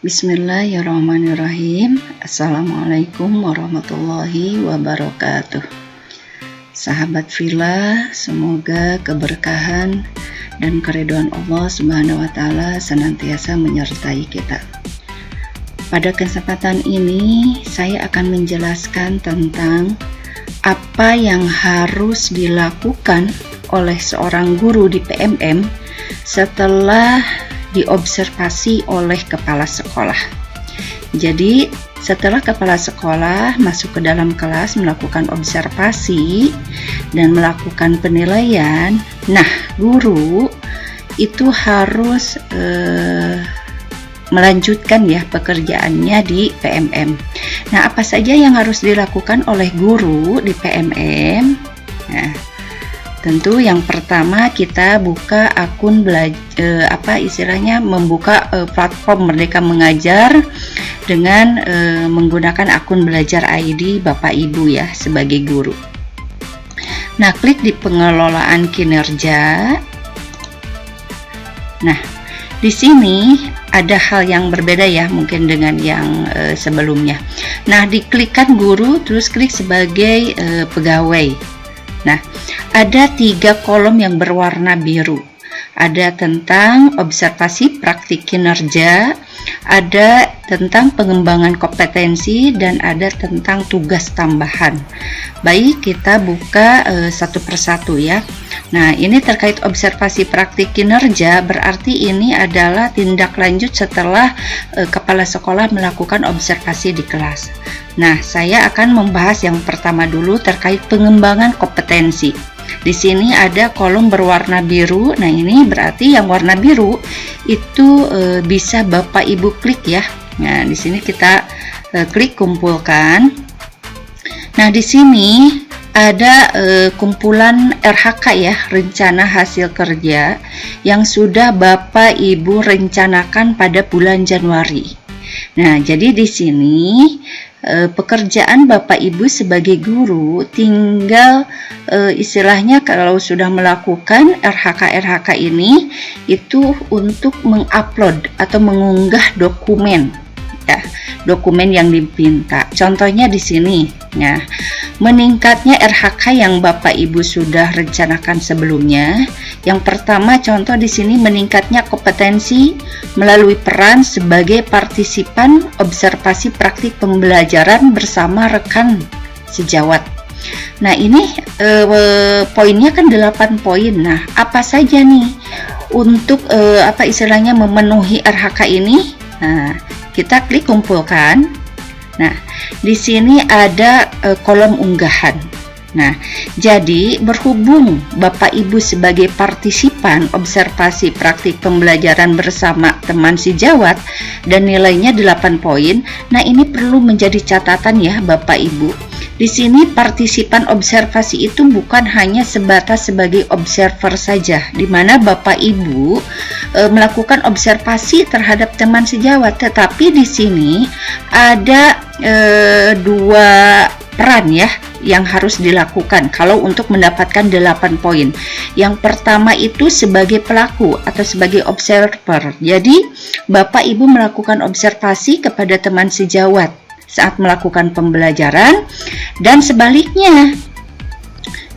Bismillahirrahmanirrahim. Assalamualaikum warahmatullahi wabarakatuh. Sahabat Villa, semoga keberkahan dan keridhaan Allah Subhanahu wa Ta'ala senantiasa menyertai kita. Pada kesempatan ini, saya akan menjelaskan tentang apa yang harus dilakukan oleh seorang guru di PMM setelah diobservasi oleh kepala sekolah. Jadi, setelah kepala sekolah masuk ke dalam kelas melakukan observasi dan melakukan penilaian, nah guru itu harus melanjutkan ya pekerjaannya di PMM. Nah, apa saja yang harus dilakukan oleh guru di PMM? Nah, tentu yang pertama kita buka akun membuka platform Merdeka Mengajar dengan menggunakan akun Belajar ID Bapak Ibu ya sebagai guru. Nah, klik di pengelolaan kinerja. Nah, di sini ada hal yang berbeda ya mungkin dengan yang sebelumnya. Nah, diklikkan guru terus klik sebagai pegawai. Nah, ada 3 kolom yang berwarna biru. Ada tentang observasi praktik kinerja, ada tentang pengembangan kompetensi, dan ada tentang tugas tambahan. Baik, kita buka satu persatu ya. Nah, ini terkait observasi praktik kinerja, berarti ini adalah tindak lanjut setelah kepala sekolah melakukan observasi di kelas. Nah, saya akan membahas yang pertama dulu terkait pengembangan kompetensi. Di sini ada kolom berwarna biru. Nah, ini berarti yang warna biru itu bisa Bapak Ibu klik ya. Nah, di sini kita klik kumpulkan. Nah, di sini ada kumpulan RHK ya, rencana hasil kerja yang sudah Bapak Ibu rencanakan pada bulan Januari. Nah, jadi di sini pekerjaan Bapak Ibu sebagai guru tinggal istilahnya kalau sudah melakukan RHK ini itu untuk mengupload atau mengunggah dokumen ya, dokumen yang diminta. Contohnya di sini. Nah, meningkatnya RHK yang Bapak Ibu sudah rencanakan sebelumnya. Yang pertama contoh di sini meningkatnya kompetensi melalui peran sebagai partisipan observasi praktik pembelajaran bersama rekan sejawat. Nah, ini poinnya kan 8 poin. Nah, apa saja nih untuk memenuhi RHK ini? Nah, kita klik kumpulkan. Nah, di sini ada kolom unggahan. Nah, jadi berhubung Bapak Ibu sebagai partisipan observasi praktik pembelajaran bersama teman sejawat dan nilainya 8 poin. Nah, ini perlu menjadi catatan ya Bapak Ibu. Di sini partisipan observasi itu bukan hanya sebatas sebagai observer saja, di mana Bapak Ibu melakukan observasi terhadap teman sejawat, tetapi di sini ada 2 peran ya yang harus dilakukan kalau untuk mendapatkan 8 poin. Yang pertama itu sebagai pelaku atau sebagai observer. Jadi Bapak Ibu melakukan observasi kepada teman sejawat saat melakukan pembelajaran, dan sebaliknya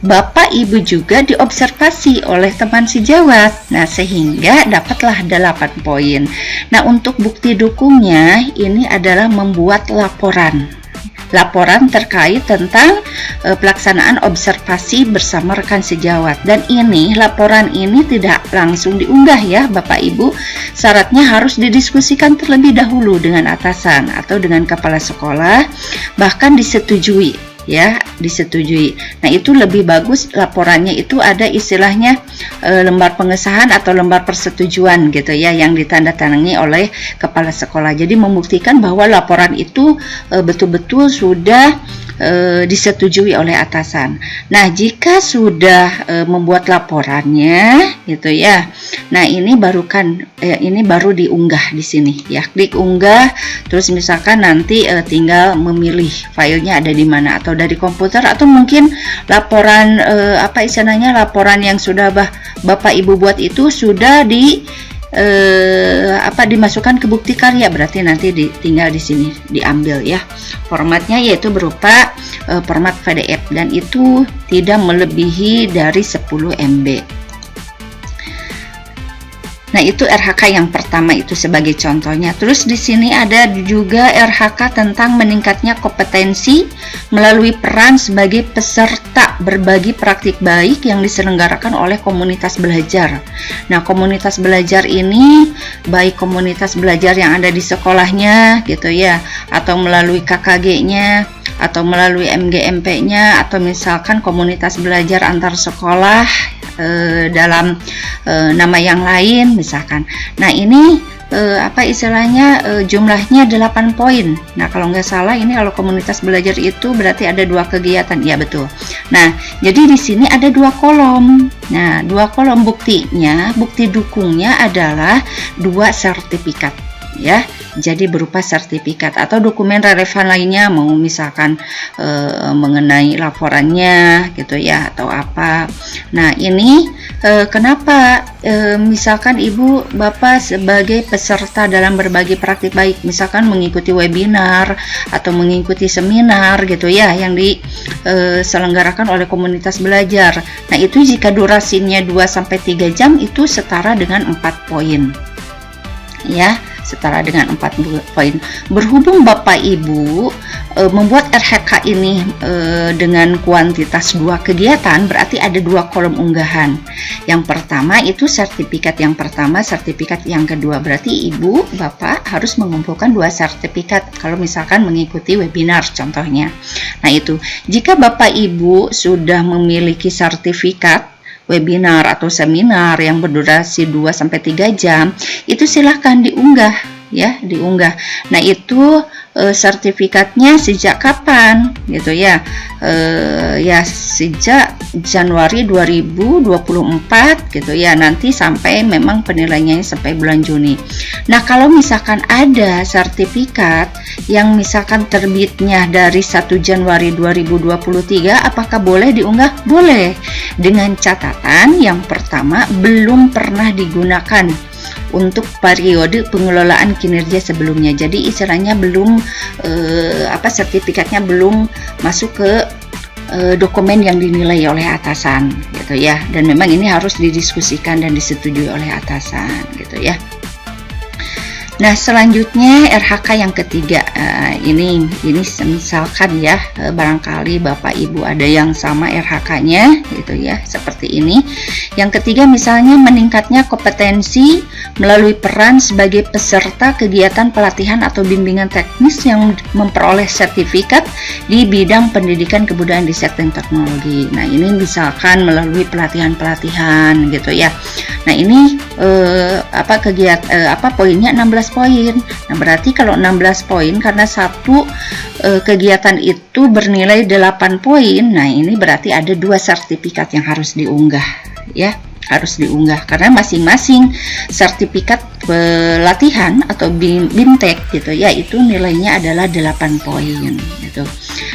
Bapak Ibu juga diobservasi oleh teman sejawat. Nah, sehingga dapatlah 8 poin. Nah, untuk bukti dukungnya ini adalah membuat laporan terkait tentang pelaksanaan observasi bersama rekan sejawat. Dan ini laporan ini tidak langsung diunggah ya Bapak Ibu. Syaratnya harus didiskusikan terlebih dahulu dengan atasan atau dengan kepala sekolah, bahkan disetujui ya, disetujui. Nah, itu lebih bagus laporannya itu ada istilahnya lembar pengesahan atau lembar persetujuan gitu ya, yang ditandatangani oleh kepala sekolah. Jadi membuktikan bahwa laporan itu betul-betul sudah disetujui oleh atasan. Nah, jika sudah membuat laporannya gitu ya. Nah, ini baru diunggah di sini ya. Klik unggah, terus misalkan nanti tinggal memilih filenya ada di mana, atau dari komputer, atau mungkin laporan laporan yang sudah Bapak Ibu buat itu sudah dimasukkan ke bukti karya, berarti nanti tinggal di sini diambil ya. Formatnya yaitu berupa format PDF dan itu tidak melebihi dari 10 MB. Nah, itu RHK yang pertama itu sebagai contohnya. Terus di sini ada juga RHK tentang meningkatnya kompetensi melalui peran sebagai peserta berbagi praktik baik yang diselenggarakan oleh komunitas belajar. Nah, komunitas belajar ini baik komunitas belajar yang ada di sekolahnya gitu ya, atau melalui KKG-nya, atau melalui MGMP-nya, atau misalkan komunitas belajar antar sekolah dalam nama yang lain misalkan. Nah, ini jumlahnya 8 poin. Nah, kalau nggak salah ini kalau komunitas belajar itu berarti ada 2 kegiatan. Ya, betul. Nah, jadi di sini ada 2 kolom. Nah, 2 kolom buktinya, bukti dukungnya adalah 2 sertifikat ya. Jadi berupa sertifikat atau dokumen relevan lainnya, mau misalkan mengenai laporannya gitu ya atau apa. Nah, ini kenapa misalkan ibu bapak sebagai peserta dalam berbagi praktik baik, misalkan mengikuti webinar atau mengikuti seminar gitu ya yang diselenggarakan oleh komunitas belajar. Nah, itu jika durasinya 2-3 jam itu setara dengan 4 poin ya, setara dengan 4 poin. Berhubung Bapak Ibu membuat RHK ini dengan kuantitas 2 kegiatan, berarti ada 2 kolom unggahan. Yang pertama itu sertifikat yang pertama, sertifikat yang kedua. Berarti Ibu Bapak harus mengumpulkan 2 sertifikat kalau misalkan mengikuti webinar contohnya. Nah, itu jika Bapak Ibu sudah memiliki sertifikat webinar atau seminar yang berdurasi 2-3 jam, itu silahkan diunggah ya, diunggah. Nah, itu sertifikatnya sejak kapan gitu ya, ya sejak Januari 2024 gitu ya, nanti sampai memang penilaiannya sampai bulan Juni. Nah, kalau misalkan ada sertifikat yang misalkan terbitnya dari 1 Januari 2023, apakah boleh diunggah? Boleh, dengan catatan yang pertama belum pernah digunakan untuk periode pengelolaan kinerja sebelumnya. Jadi istilahnya belum sertifikatnya belum masuk ke dokumen yang dinilai oleh atasan gitu ya. Dan memang ini harus didiskusikan dan disetujui oleh atasan gitu ya. Nah, selanjutnya RHK yang ketiga, ini misalkan ya, barangkali Bapak Ibu ada yang sama RHK-nya gitu ya, seperti ini. Yang ketiga misalnya meningkatnya kompetensi melalui peran sebagai peserta kegiatan pelatihan atau bimbingan teknis yang memperoleh sertifikat di bidang pendidikan kebudayaan di sektor teknologi. Nah, ini misalkan melalui pelatihan-pelatihan gitu ya. Nah, ini poinnya 16 poin. Nah, berarti kalau 16 poin karena satu kegiatan itu bernilai 8 poin. Nah, ini berarti ada 2 sertifikat yang harus diunggah ya, harus diunggah karena masing-masing sertifikat pelatihan atau BIMTEK gitu ya, itu nilainya adalah 8 poin gitu.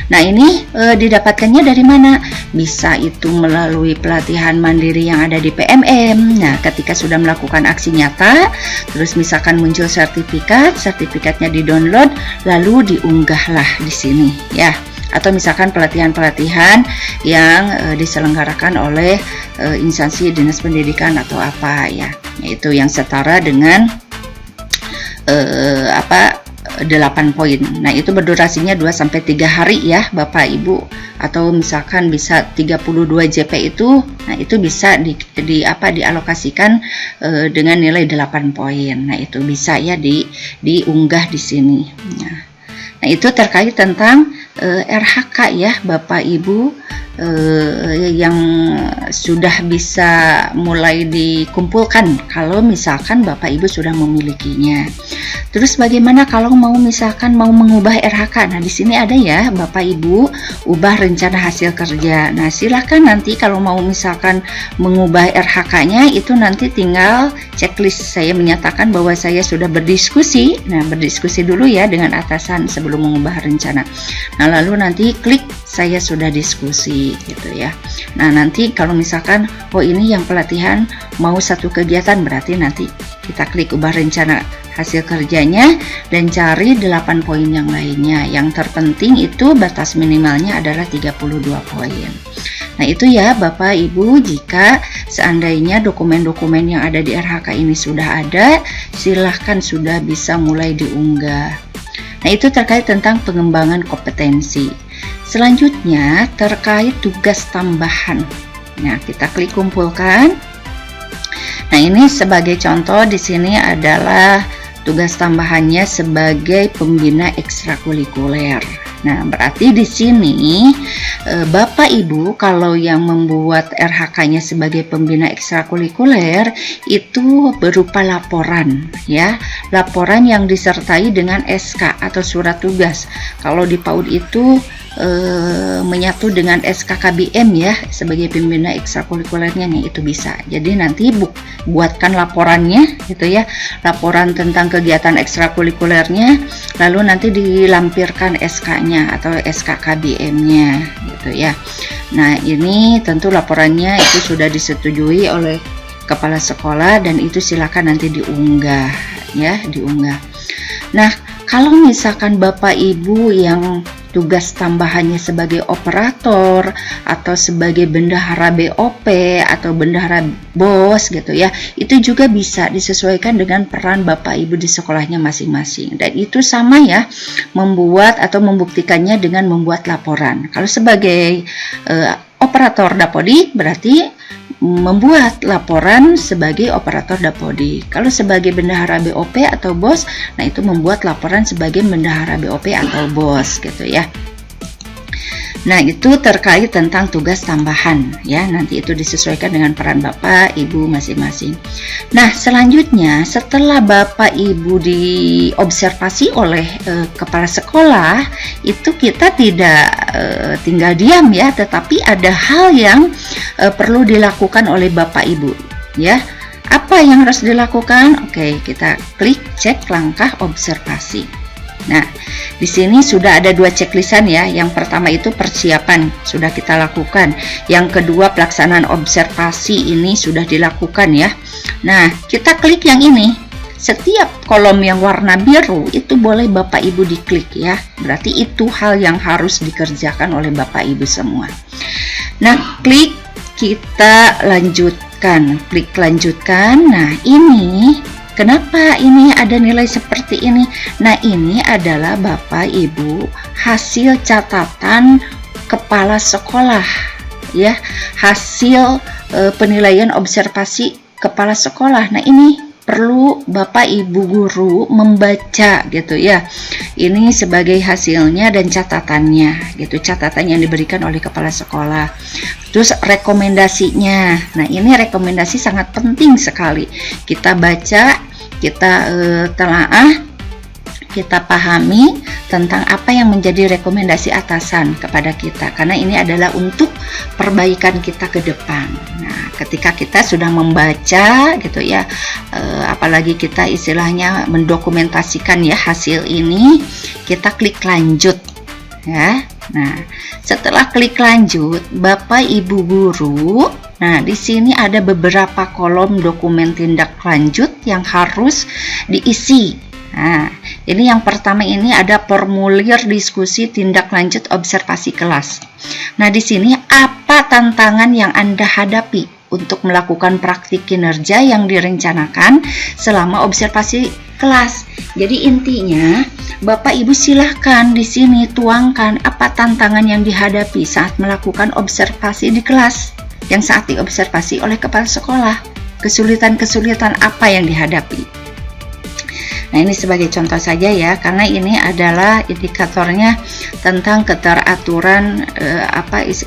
Nah, ini didapatkannya dari mana? Bisa itu melalui pelatihan mandiri yang ada di PMM. Nah, ketika sudah melakukan aksi nyata, terus misalkan muncul sertifikatnya di-download, lalu diunggahlah di sini ya. Atau misalkan pelatihan-pelatihan yang diselenggarakan oleh instansi dinas pendidikan atau apa ya, yaitu yang setara dengan 8 poin. Nah, itu berdurasinya 2-3 hari ya Bapak Ibu, atau misalkan bisa 32 JP itu. Nah, itu bisa dialokasikan dengan nilai 8 poin. Nah, itu bisa ya diunggah di sini. Nah, itu terkait tentang RHK ya Bapak Ibu, yang sudah bisa mulai dikumpulkan kalau misalkan Bapak Ibu sudah memilikinya. Terus bagaimana kalau misalkan mau mengubah RHK? Nah, di sini ada ya Bapak Ibu, ubah rencana hasil kerja. Nah, silakan nanti kalau mau misalkan mengubah RHK-nya itu nanti tinggal checklist, saya menyatakan bahwa saya sudah berdiskusi. Nah, berdiskusi dulu ya dengan atasan sebelum mengubah rencana. Nah, lalu nanti klik saya sudah diskusi gitu ya. Nah, nanti kalau misalkan oh ini yang pelatihan mau satu kegiatan, berarti nanti kita klik ubah rencana hasil kerjanya dan cari 8 poin yang lainnya. Yang terpenting itu batas minimalnya adalah 32 poin. Nah, itu ya Bapak Ibu, jika seandainya dokumen-dokumen yang ada di RHK ini sudah ada, silahkan sudah bisa mulai diunggah. Nah, itu terkait tentang pengembangan kompetensi. Selanjutnya terkait tugas tambahan. Nah, kita klik kumpulkan. Nah, ini sebagai contoh di sini adalah tugas tambahannya sebagai pembina ekstrakurikuler. Nah, berarti di sini Bapak Ibu kalau yang membuat RHK-nya sebagai pembina ekstrakurikuler itu berupa laporan ya. Laporan yang disertai dengan SK atau surat tugas. Kalau di PAUD itu menyatu dengan SKKBM ya sebagai pembina ekstrakurikulernya nih, itu bisa. Jadi nanti buatkan laporannya gitu ya, laporan tentang kegiatan ekstrakurikulernya, lalu nanti dilampirkan SK-nya atau SKKBM-nya gitu ya. Nah, ini tentu laporannya itu sudah disetujui oleh kepala sekolah dan itu silakan nanti diunggah ya, diunggah. Nah, kalau misalkan Bapak Ibu yang tugas tambahannya sebagai operator atau sebagai bendahara BOP atau bendahara BOS gitu ya, itu juga bisa disesuaikan dengan peran Bapak Ibu di sekolahnya masing-masing, dan itu sama ya, membuat atau membuktikannya dengan membuat laporan. Kalau sebagai operator Dapodik berarti membuat laporan sebagai operator Dapodik. Kalau sebagai bendahara BOP atau BOS, nah itu membuat laporan sebagai bendahara BOP atau BOS gitu ya. Nah, itu terkait tentang tugas tambahan ya, nanti itu disesuaikan dengan peran Bapak Ibu masing-masing. Nah, selanjutnya setelah Bapak Ibu diobservasi oleh kepala sekolah, itu kita tidak tinggal diam ya, tetapi ada hal yang perlu dilakukan oleh Bapak Ibu ya. Apa yang harus dilakukan? Oke, kita klik cek langkah observasi. Nah, di sini sudah ada 2 checklistan ya. Yang pertama itu persiapan sudah kita lakukan. Yang kedua pelaksanaan observasi ini sudah dilakukan ya. Nah, kita klik yang ini. Setiap kolom yang warna biru itu boleh Bapak Ibu diklik ya. Berarti itu hal yang harus dikerjakan oleh Bapak Ibu semua. Nah, klik kita lanjutkan. Klik lanjutkan. Nah, ini kenapa ini ada nilai seperti ini? Nah, ini adalah Bapak Ibu hasil catatan kepala sekolah ya, hasil penilaian observasi kepala sekolah. Nah, ini perlu Bapak Ibu guru membaca gitu ya. Ini sebagai hasilnya dan catatannya gitu, catatan yang diberikan oleh kepala sekolah. Terus rekomendasinya. Nah, ini rekomendasi sangat penting sekali. Kita baca, kita telaah, kita pahami tentang apa yang menjadi rekomendasi atasan kepada kita, karena ini adalah untuk perbaikan kita ke depan. Nah, ketika kita sudah membaca gitu ya, apalagi kita istilahnya mendokumentasikan ya hasil ini, kita klik lanjut ya. Nah, setelah klik lanjut, Bapak Ibu guru, nah di sini ada beberapa kolom dokumen tindak lanjut yang harus diisi. Nah, ini yang pertama ini ada formulir diskusi tindak lanjut observasi kelas. Nah, di sini apa tantangan yang Anda hadapi untuk melakukan praktik kinerja yang direncanakan selama observasi kelas. Jadi intinya, Bapak Ibu silahkan di sini tuangkan apa tantangan yang dihadapi saat melakukan observasi di kelas, yang saat diobservasi oleh kepala sekolah. Kesulitan-kesulitan apa yang dihadapi. Nah, ini sebagai contoh saja ya, karena ini adalah indikatornya tentang keteraturan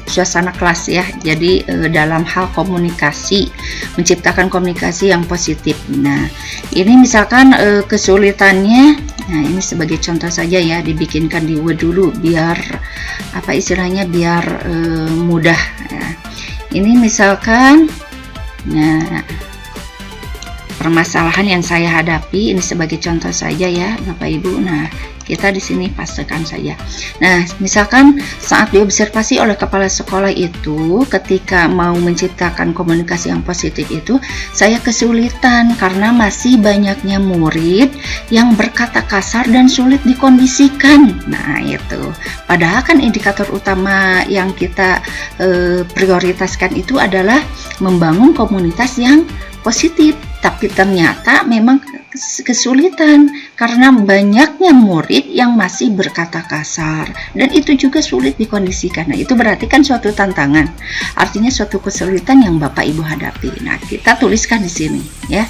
suasana kelas ya. Jadi dalam hal komunikasi, menciptakan komunikasi yang positif. Nah, ini misalkan kesulitannya, nah ini sebagai contoh saja ya, dibikinkan di Word dulu biar biar mudah. Nah, ini misalkan, nah permasalahan yang saya hadapi ini sebagai contoh saja ya Bapak Ibu. Nah, kita di sini pastekan saja. Nah, misalkan saat diobservasi oleh kepala sekolah itu, ketika mau menciptakan komunikasi yang positif itu, saya kesulitan karena masih banyaknya murid yang berkata kasar dan sulit dikondisikan. Nah, itu. Padahal kan indikator utama yang kita prioritaskan itu adalah membangun komunitas yang positif, tapi ternyata memang kesulitan karena banyaknya murid yang masih berkata kasar dan itu juga sulit dikondisikan. Nah, itu berarti kan suatu tantangan, artinya suatu kesulitan yang Bapak Ibu hadapi. Nah, kita tuliskan di sini ya.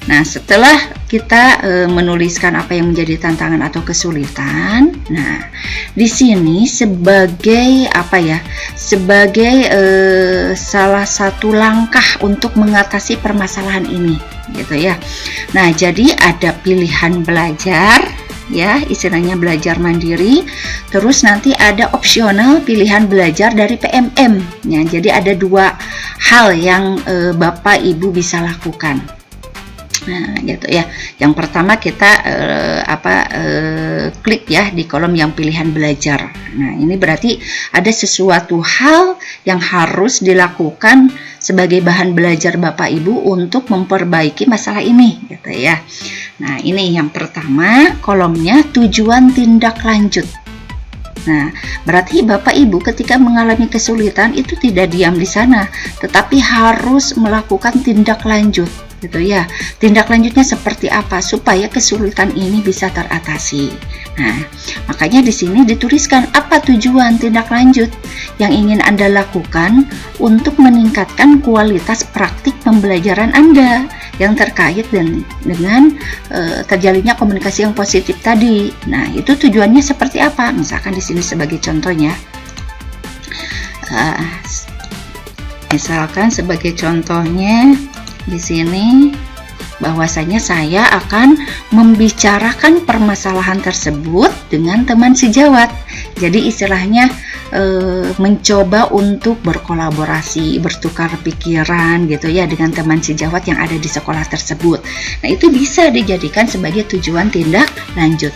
Nah, setelah kita menuliskan apa yang menjadi tantangan atau kesulitan, nah di sini sebagai apa ya? Sebagai salah satu langkah untuk mengatasi permasalahan ini, gitu ya. Nah, jadi ada pilihan belajar, ya, istilahnya belajar mandiri. Terus nanti ada opsional pilihan belajar dari PMM. Ya, jadi ada dua hal yang Bapak Ibu bisa lakukan. Nah, gitu ya. Yang pertama kita klik ya di kolom yang pilihan belajar. Nah, ini berarti ada sesuatu hal yang harus dilakukan sebagai bahan belajar Bapak Ibu untuk memperbaiki masalah ini, gitu ya. Nah, ini yang pertama, kolomnya tujuan tindak lanjut. Nah, berarti Bapak Ibu ketika mengalami kesulitan itu tidak diam di sana, tetapi harus melakukan tindak lanjut, gitu ya. Tindak lanjutnya seperti apa supaya kesulitan ini bisa teratasi. Nah, makanya di sini dituliskan apa tujuan tindak lanjut yang ingin Anda lakukan untuk meningkatkan kualitas praktik pembelajaran Anda yang terkait dengan terjalinnya komunikasi yang positif tadi. Nah, itu tujuannya seperti apa? Misalkan di sini sebagai contohnya, misalkan sebagai contohnya di sini bahwasanya saya akan membicarakan permasalahan tersebut dengan teman sejawat. Jadi istilahnya mencoba untuk berkolaborasi, bertukar pikiran gitu ya dengan teman sejawat yang ada di sekolah tersebut. Nah, itu bisa dijadikan sebagai tujuan tindak lanjut.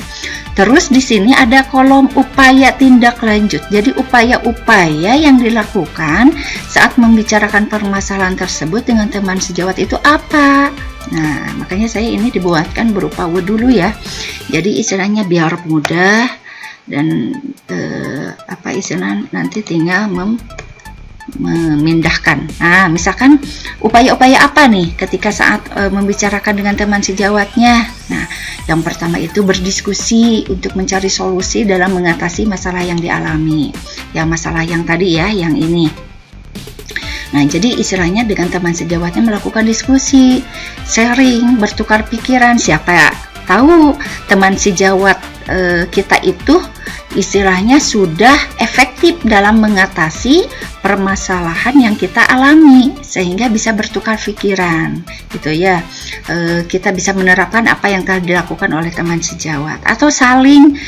Terus di sini ada kolom upaya tindak lanjut. Jadi upaya-upaya yang dilakukan saat membicarakan permasalahan tersebut dengan teman sejawat itu apa? Nah, makanya saya ini dibuatkan berupa Word dulu ya. Jadi istilahnya biar mudah dan istilah nanti tinggal memindahkan. Nah, misalkan upaya-upaya apa nih ketika saat membicarakan dengan teman sejawatnya? Nah, yang pertama itu berdiskusi untuk mencari solusi dalam mengatasi masalah yang dialami. Ya, masalah yang tadi ya, yang ini. Nah, jadi istilahnya dengan teman sejawatnya melakukan diskusi, sharing, bertukar pikiran. Siapa tahu teman sejawat kita itu istilahnya sudah efektif dalam mengatasi permasalahan yang kita alami sehingga bisa bertukar pikiran, gitu ya. Kita bisa menerapkan apa yang telah dilakukan oleh teman sejawat atau saling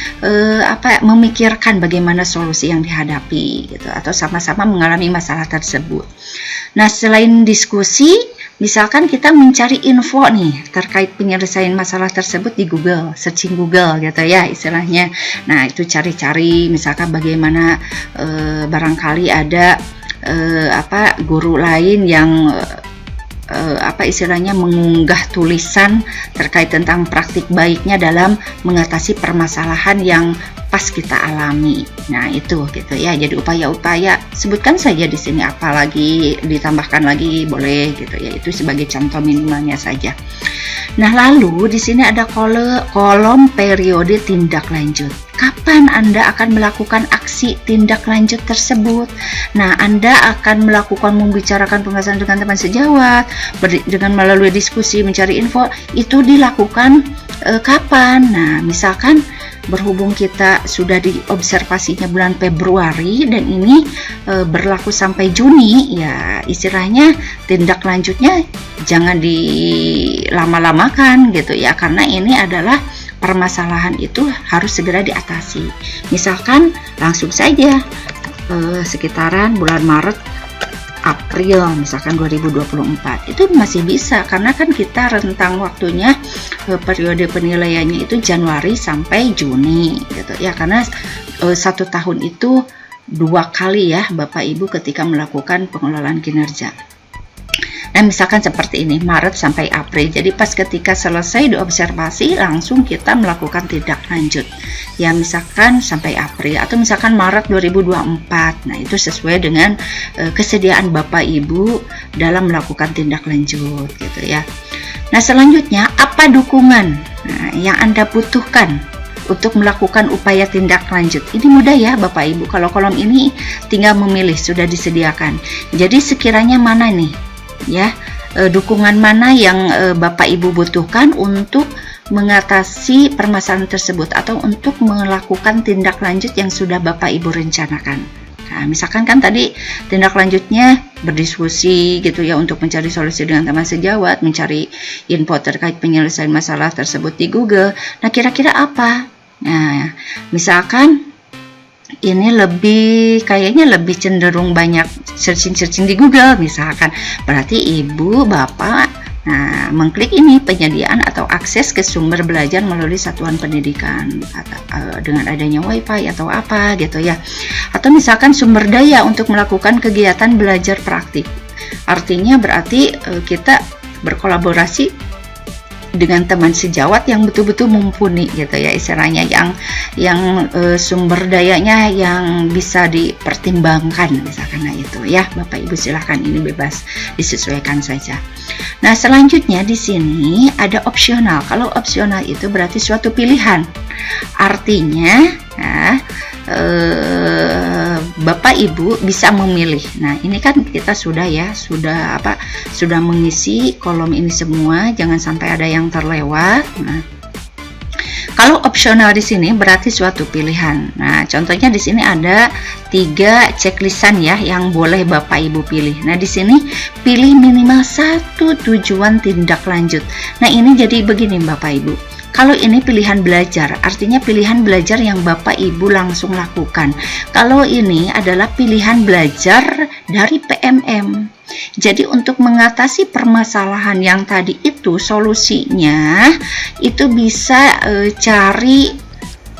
memikirkan bagaimana solusi yang dihadapi, gitu, atau sama-sama mengalami masalah tersebut. Nah, selain diskusi, misalkan kita mencari info nih terkait penyelesaian masalah tersebut di Google, searching Google gitu ya istilahnya. Nah, itu cari-cari misalkan bagaimana barangkali ada guru lain yang istilahnya mengunggah tulisan terkait tentang praktik baiknya dalam mengatasi permasalahan yang pas kita alami. Nah, itu gitu ya. Jadi upaya-upaya sebutkan saja di sini, apalagi ditambahkan lagi boleh gitu ya. Itu sebagai contoh minimalnya saja. Nah, lalu di sini ada kolom periode tindak lanjut. Kapan Anda akan melakukan aksi tindak lanjut tersebut? Nah, Anda akan melakukan membicarakan pembahasan dengan teman sejawat, dengan melalui diskusi, mencari info, itu dilakukan kapan? Nah, misalkan berhubung kita sudah diobservasinya bulan Februari dan ini berlaku sampai Juni, ya istilahnya tindak lanjutnya jangan dilama-lamakan gitu ya, karena ini adalah permasalahan itu harus segera diatasi. Misalkan langsung saja sekitaran bulan Maret April misalkan 2024, itu masih bisa karena kan kita rentang waktunya periode penilaiannya itu Januari sampai Juni gitu ya, karena 1 tahun itu 2 kali ya Bapak Ibu ketika melakukan pengelolaan kinerja. Nah misalkan seperti ini, Maret sampai April, jadi pas ketika selesai diobservasi langsung kita melakukan tindak lanjut ya, misalkan sampai April atau misalkan Maret 2024. Nah itu sesuai dengan kesediaan Bapak Ibu dalam melakukan tindak lanjut gitu ya. Nah selanjutnya, apa dukungan yang Anda butuhkan untuk melakukan upaya tindak lanjut? Ini mudah ya Bapak Ibu, kalau kolom ini tinggal memilih, sudah disediakan. Jadi sekiranya mana nih ya, dukungan mana yang Bapak Ibu butuhkan untuk mengatasi permasalahan tersebut atau untuk melakukan tindak lanjut yang sudah Bapak Ibu rencanakan. Nah, misalkan kan tadi tindak lanjutnya berdiskusi gitu ya untuk mencari solusi dengan teman sejawat, mencari info terkait penyelesaian masalah tersebut di Google. Nah, kira-kira apa? Nah, misalkan ini kayaknya lebih cenderung banyak searching di Google misalkan, berarti Ibu Bapak mengklik ini penyediaan atau akses ke sumber belajar melalui satuan pendidikan dengan adanya WiFi atau apa gitu ya, atau misalkan sumber daya untuk melakukan kegiatan belajar praktik. Artinya berarti kita berkolaborasi dengan teman sejawat yang betul-betul mumpuni gitu ya, istilahnya yang sumber dayanya yang bisa dipertimbangkan misalkan. Nah itu ya Bapak Ibu, silahkan, ini bebas disesuaikan saja. Nah selanjutnya di sini ada opsional. Kalau opsional itu berarti suatu pilihan, artinya Bapak Ibu bisa memilih. Nah ini kan kita sudah mengisi kolom ini semua, jangan sampai ada yang terlewat. Nah kalau opsional di sini berarti suatu pilihan. Nah contohnya di sini ada 3 checklistan ya yang boleh Bapak Ibu pilih. Nah di sini pilih minimal 1 tujuan tindak lanjut. Nah ini jadi begini Bapak Ibu, kalau ini pilihan belajar, artinya pilihan belajar yang Bapak Ibu langsung lakukan. Kalau ini adalah pilihan belajar dari PMM. Jadi untuk mengatasi permasalahan yang tadi itu, solusinya itu bisa cari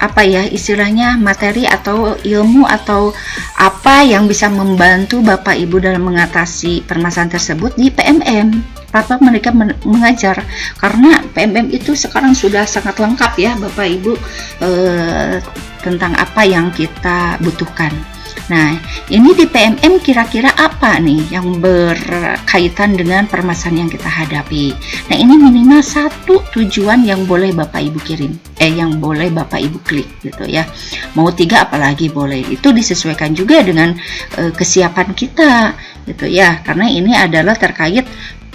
apa ya istilahnya, materi atau ilmu atau apa yang bisa membantu Bapak Ibu dalam mengatasi permasalahan tersebut di PMM. Tanpa mereka mengajar, karena PMM itu sekarang sudah sangat lengkap ya Bapak Ibu tentang apa yang kita butuhkan. Nah ini di PMM kira-kira apa nih yang berkaitan dengan permasalahan yang kita hadapi. Nah ini minimal 1 tujuan yang boleh Bapak Ibu kirim, yang boleh Bapak Ibu klik gitu ya. Mau 3 apalagi boleh, itu disesuaikan juga dengan kesiapan kita gitu ya, karena ini adalah terkait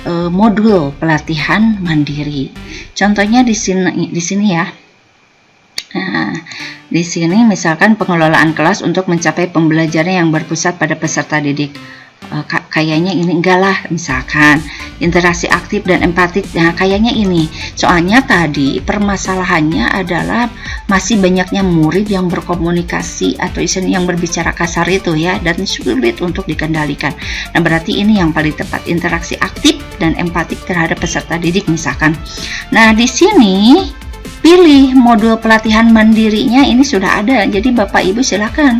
modul pelatihan mandiri. Contohnya di sini ya. Nah, di sini misalkan pengelolaan kelas untuk mencapai pembelajaran yang berpusat pada peserta didik. Kayaknya ini enggak lah, misalkan interaksi aktif dan empatik. Nah kayaknya ini, soalnya tadi permasalahannya adalah masih banyaknya murid yang berkomunikasi atau istilahnya yang berbicara kasar itu ya, dan sulit untuk dikendalikan. Nah berarti ini yang paling tepat, interaksi aktif dan empatik terhadap peserta didik misalkan. Nah di sini pilih modul pelatihan mandirinya, ini sudah ada. Jadi Bapak Ibu silakan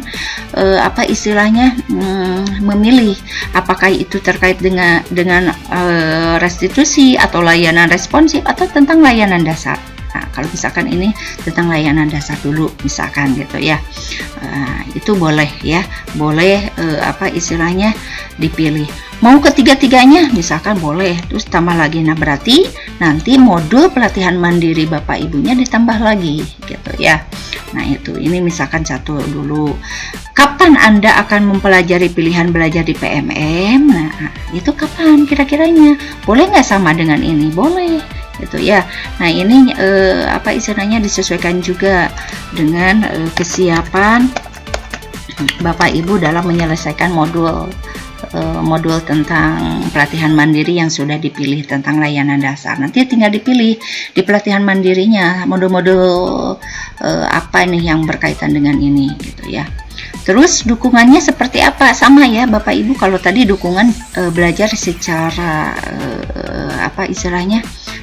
memilih apakah itu terkait dengan restitusi atau layanan responsif atau tentang layanan dasar. Nah, kalau misalkan ini tentang layanan dasar dulu misalkan gitu ya, itu boleh ya, boleh dipilih. Mau ketiga-tiganya misalkan boleh, terus tambah lagi. Nah berarti nanti modul pelatihan mandiri Bapak Ibunya ditambah lagi gitu ya. Nah itu, ini misalkan 1 dulu. Kapan Anda akan mempelajari pilihan belajar di PMM? Nah itu kapan kira-kiranya? Boleh nggak sama dengan ini? Boleh gitu ya. Nah ini istilahnya disesuaikan juga dengan kesiapan Bapak Ibu dalam menyelesaikan modul tentang pelatihan mandiri yang sudah dipilih tentang layanan dasar. Nanti tinggal dipilih di pelatihan mandirinya modul-modul apa nih yang berkaitan dengan ini gitu ya. Terus dukungannya seperti apa? Sama ya Bapak Ibu, kalau tadi dukungan belajar secara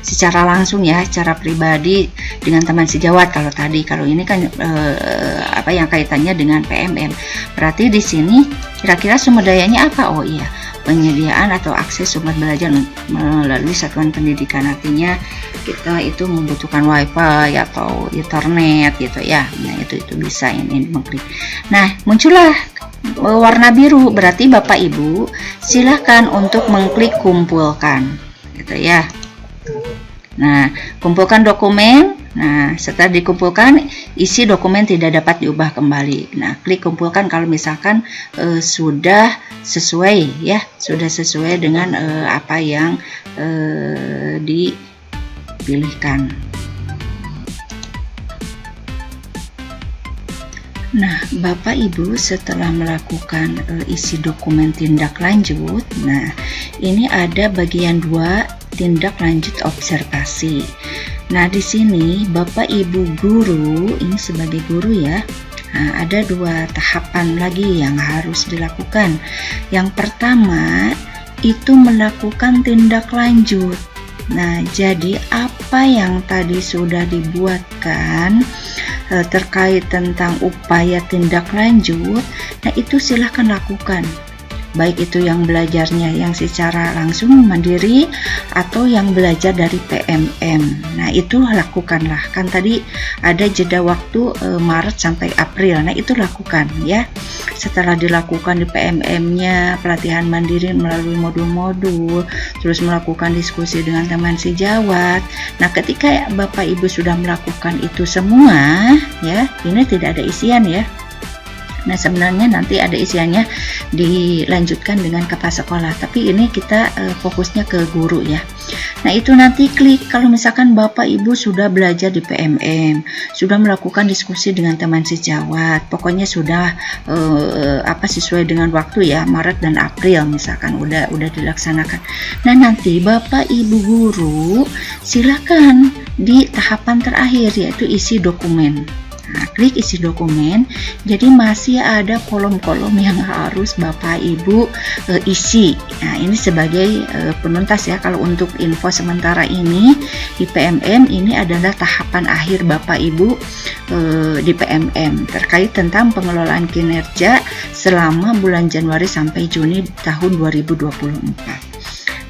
secara langsung ya, secara pribadi dengan teman sejawat. Kalau ini kan yang kaitannya dengan PMM. Berarti di sini kira-kira sumber dayanya apa? Oh iya, penyediaan atau akses sumber belajar melalui satuan pendidikan, artinya kita itu membutuhkan wifi atau internet gitu ya. Nah itu bisa ini mengklik. Nah muncullah warna biru, berarti Bapak Ibu silahkan untuk mengklik kumpulkan gitu ya. Nah kumpulkan dokumen. Nah setelah dikumpulkan, isi dokumen tidak dapat diubah kembali. Nah klik kumpulkan kalau misalkan sudah sesuai ya, sudah sesuai dengan apa yang dipilihkan. Nah Bapak Ibu setelah melakukan isi dokumen tindak lanjut, nah ini ada bagian 2, tindak lanjut observasi. Nah di sini Bapak Ibu guru, ini sebagai guru ya, nah, ada 2 tahapan lagi yang harus dilakukan. Yang pertama itu melakukan tindak lanjut. Nah jadi apa yang tadi sudah dibuatkan terkait tentang upaya tindak lanjut, nah itu silahkan lakukan, baik itu yang belajarnya yang secara langsung mandiri atau yang belajar dari PMM. Nah itu lakukanlah, kan tadi ada jeda waktu Maret sampai April. Nah itu lakukan ya. Setelah dilakukan di PMM-nya, pelatihan mandiri melalui modul-modul, terus melakukan diskusi dengan teman sejawat. Nah ketika Bapak Ibu sudah melakukan itu semua ya, ini tidak ada isian ya. Nah sebenarnya nanti ada isiannya dilanjutkan dengan kepala sekolah, tapi ini kita fokusnya ke guru ya. Nah itu nanti klik kalau misalkan Bapak Ibu sudah belajar di PMM, sudah melakukan diskusi dengan teman sejawat, pokoknya sudah sesuai dengan waktu ya, Maret dan April misalkan udah dilaksanakan. Nah nanti Bapak Ibu guru silakan di tahapan terakhir, yaitu isi dokumen. Nah, klik isi dokumen. Jadi masih ada kolom-kolom yang harus Bapak Ibu isi. Nah, ini sebagai penuntas ya. Kalau untuk info sementara ini di PMM, ini adalah tahapan akhir Bapak Ibu di PMM terkait tentang pengelolaan kinerja selama bulan Januari sampai Juni tahun 2024.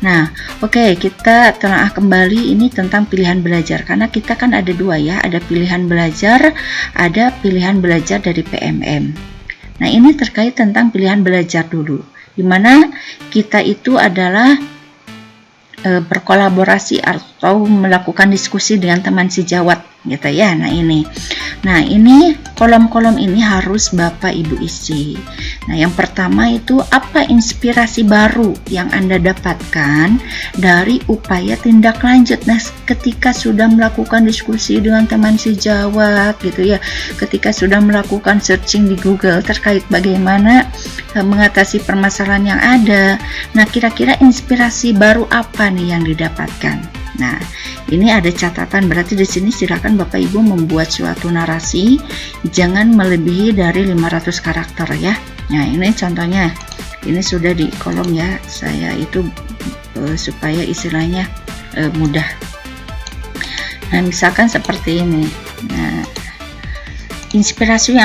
Nah, oke, kita telah kembali ini tentang pilihan belajar, karena kita kan ada 2 ya, ada pilihan belajar, ada pilihan belajar dari PMM. Nah, ini terkait tentang pilihan belajar dulu, dimana kita itu adalah berkolaborasi atau melakukan diskusi dengan teman sejawat gitu ya. Nah ini kolom-kolom ini harus Bapak Ibu isi. Nah yang pertama itu apa inspirasi baru yang Anda dapatkan dari upaya tindak lanjut. Nah ketika sudah melakukan diskusi dengan teman sejawat gitu ya, ketika sudah melakukan searching di Google terkait bagaimana mengatasi permasalahan yang ada, nah kira-kira inspirasi baru apa nih yang didapatkan. Nah, ini ada catatan, berarti di sini silakan Bapak Ibu membuat suatu narasi jangan melebihi dari 500 karakter ya. Nah, ini contohnya. Ini sudah di kolom ya. Saya itu supaya istilahnya mudah. Nah, misalkan seperti ini. Nah, inspirasi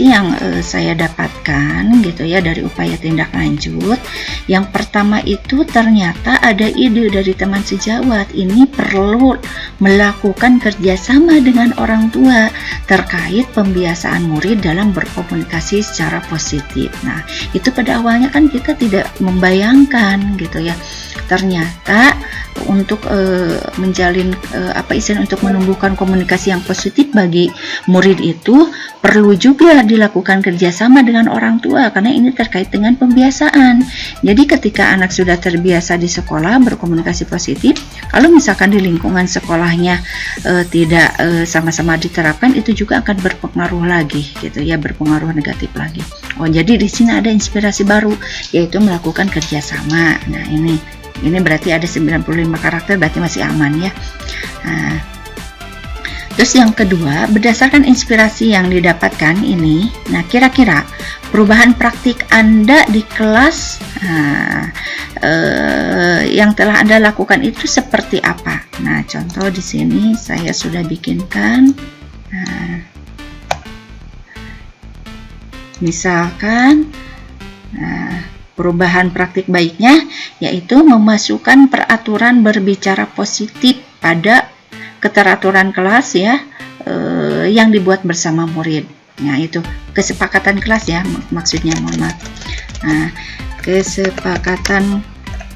yang saya dapatkan gitu ya dari upaya tindak lanjut. Yang pertama itu ternyata ada ide dari teman sejawat, ini perlu melakukan kerjasama dengan orang tua terkait pembiasaan murid dalam berkomunikasi secara positif. Nah itu pada awalnya kan kita tidak membayangkan gitu ya, ternyata untuk menjalin untuk menumbuhkan komunikasi yang positif bagi murid itu perlu juga dilakukan kerjasama dengan orang tua, karena ini terkait dengan pembiasaan. Jadi ketika anak sudah terbiasa di sekolah berkomunikasi positif, kalau misalkan di lingkungan sekolahnya tidak sama-sama diterapkan, itu juga akan berpengaruh lagi gitu ya, berpengaruh negatif lagi. Oh jadi di sini ada inspirasi baru, yaitu melakukan kerjasama. Nah ini berarti ada 95 karakter, berarti masih aman ya. Terus yang kedua, berdasarkan inspirasi yang didapatkan ini, nah kira-kira perubahan praktik Anda di kelas yang telah Anda lakukan itu seperti apa? Nah, contoh di sini saya sudah bikinkan. Nah, misalkan, perubahan praktik baiknya yaitu memasukkan peraturan berbicara positif pada keteraturan kelas ya, yang dibuat bersama murid. Nah, itu kesepakatan kelas ya, maksudnya, mohon maaf. Nah, kesepakatan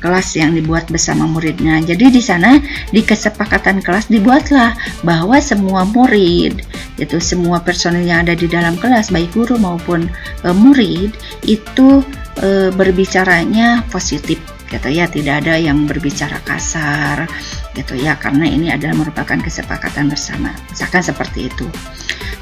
kelas yang dibuat bersama muridnya. Jadi di sana di kesepakatan kelas dibuatlah bahwa semua murid, yaitu semua personil yang ada di dalam kelas, baik guru maupun murid, itu berbicaranya positif gitu ya, tidak ada yang berbicara kasar gitu ya, karena ini adalah merupakan kesepakatan bersama, misalkan seperti itu.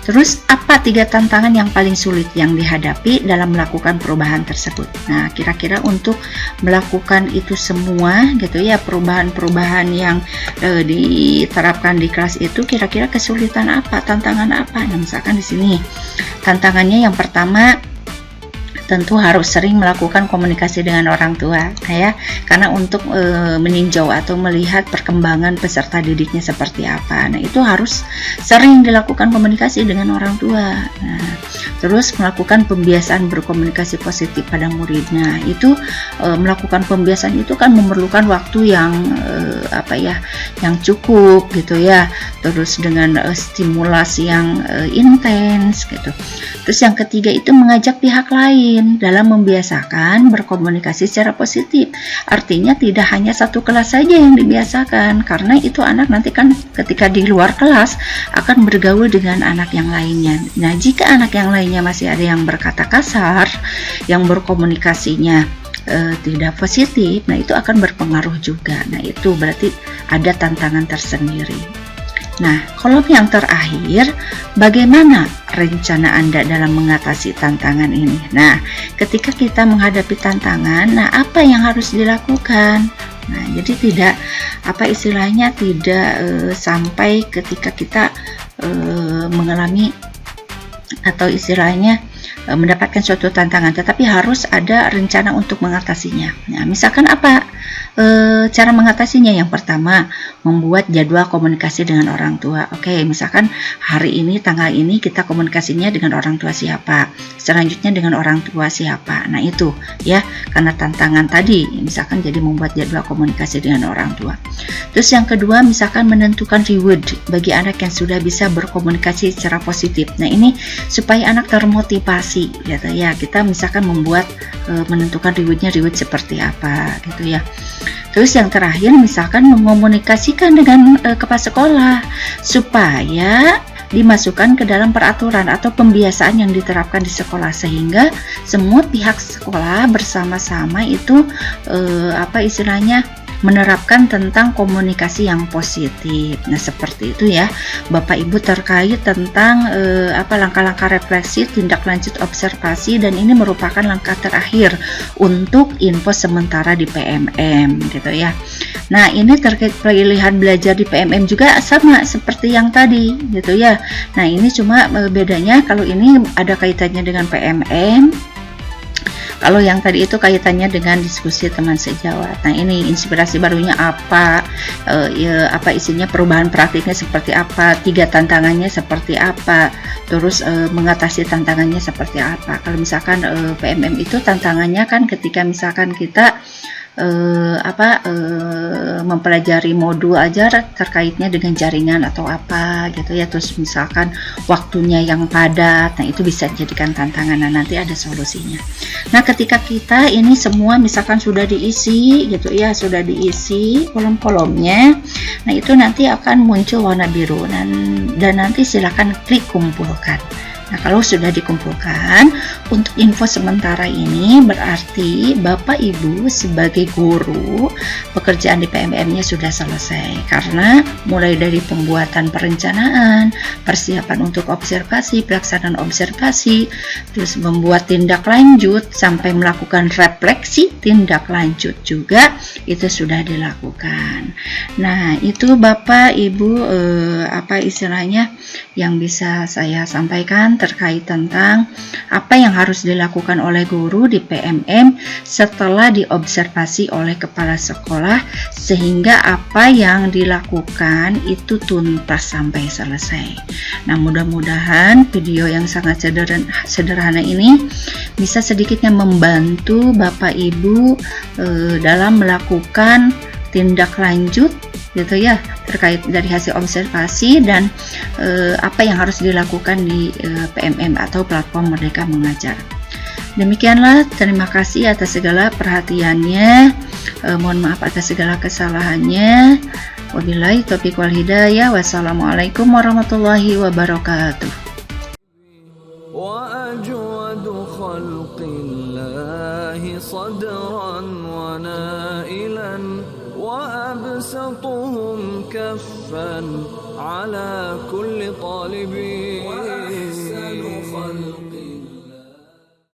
Terus apa 3 tantangan yang paling sulit yang dihadapi dalam melakukan perubahan tersebut? Nah, kira-kira untuk melakukan itu semua gitu ya, perubahan-perubahan yang diterapkan di kelas itu, kira-kira kesulitan apa, tantangan apa? Nah, misalkan di sini tantangannya yang pertama, tentu harus sering melakukan komunikasi dengan orang tua ya, karena untuk meninjau atau melihat perkembangan peserta didiknya seperti apa. Nah, itu harus sering dilakukan komunikasi dengan orang tua. Nah, terus melakukan pembiasaan berkomunikasi positif pada muridnya. Itu melakukan pembiasaan itu kan memerlukan waktu yang yang cukup gitu ya, terus dengan stimulasi yang intens gitu. Terus yang ketiga itu mengajak pihak lain dalam membiasakan berkomunikasi secara positif. Artinya tidak hanya satu kelas saja yang dibiasakan, karena itu anak nanti kan ketika di luar kelas akan bergaul dengan anak yang lainnya. Nah, jika anak yang lainnya masih ada yang berkata kasar, yang berkomunikasinya tidak positif, nah itu akan berpengaruh juga. Nah, itu berarti ada tantangan tersendiri. Nah, kolom yang terakhir, bagaimana rencana Anda dalam mengatasi tantangan ini? Nah, ketika kita menghadapi tantangan, nah apa yang harus dilakukan? Nah, jadi tidak tidak sampai ketika kita mengalami atau istilahnya mendapatkan suatu tantangan, tetapi harus ada rencana untuk mengatasinya. Nah, misalkan apa cara mengatasinya? Yang pertama, membuat jadwal komunikasi dengan orang tua. Oke, misalkan hari ini tanggal ini kita komunikasinya dengan orang tua siapa, selanjutnya dengan orang tua siapa. Nah, itu ya, karena tantangan tadi misalkan jadi membuat jadwal komunikasi dengan orang tua. Terus yang kedua, misalkan menentukan reward bagi anak yang sudah bisa berkomunikasi secara positif. Nah, ini supaya anak termotivasi gitu ya. Kita misalkan membuat menentukan reward seperti apa gitu ya. Terus yang terakhir, misalkan mengkomunikasikan dengan kepala sekolah supaya dimasukkan ke dalam peraturan atau pembiasaan yang diterapkan di sekolah, sehingga semua pihak sekolah bersama-sama itu menerapkan tentang komunikasi yang positif. Nah, seperti itu ya Bapak Ibu, terkait tentang langkah-langkah refleksi, tindak lanjut observasi, dan ini merupakan langkah terakhir untuk info sementara di PMM gitu ya. Nah, ini terkait pilihan belajar di PMM juga sama seperti yang tadi gitu ya. Nah, ini cuma bedanya kalau ini ada kaitannya dengan PMM, kalau yang tadi itu kaitannya dengan diskusi teman sejawat. Nah, ini inspirasi barunya apa, isinya, perubahan praktiknya seperti apa, 3 tantangannya seperti apa, terus mengatasi tantangannya seperti apa. Kalau misalkan PMM itu tantangannya kan ketika misalkan kita mempelajari modul aja terkaitnya dengan jaringan atau apa gitu ya, terus misalkan waktunya yang padat, nah itu bisa dijadikan tantangan. Nah, nanti ada solusinya. Nah, ketika kita ini semua misalkan sudah diisi gitu ya, sudah diisi kolom-kolomnya, nah itu nanti akan muncul warna biru dan nanti silakan klik kumpulkan. Nah, kalau sudah dikumpulkan, untuk info sementara ini berarti Bapak Ibu sebagai guru, pekerjaan di PMM-nya sudah selesai. Karena mulai dari pembuatan perencanaan, persiapan untuk observasi, pelaksanaan observasi, terus membuat tindak lanjut, sampai melakukan refleksi tindak lanjut juga, itu sudah dilakukan. Nah, itu Bapak Ibu apa istilahnya yang bisa saya sampaikan terkait tentang apa yang harus dilakukan oleh guru di PMM setelah diobservasi oleh kepala sekolah, sehingga apa yang dilakukan itu tuntas sampai selesai. Nah, mudah-mudahan video yang sangat sederhana ini bisa sedikitnya membantu Bapak Ibu dalam melakukan tindak lanjut gitu ya, terkait dari hasil observasi dan apa yang harus dilakukan di PMM atau platform Merdeka Mengajar. Demikianlah, terima kasih atas segala perhatiannya, mohon maaf atas segala kesalahannya. Wabillahi taufiq wal hidayah. Wassalamualaikum warahmatullahi wabarakatuh. وأبسطهم كفا على كل طالب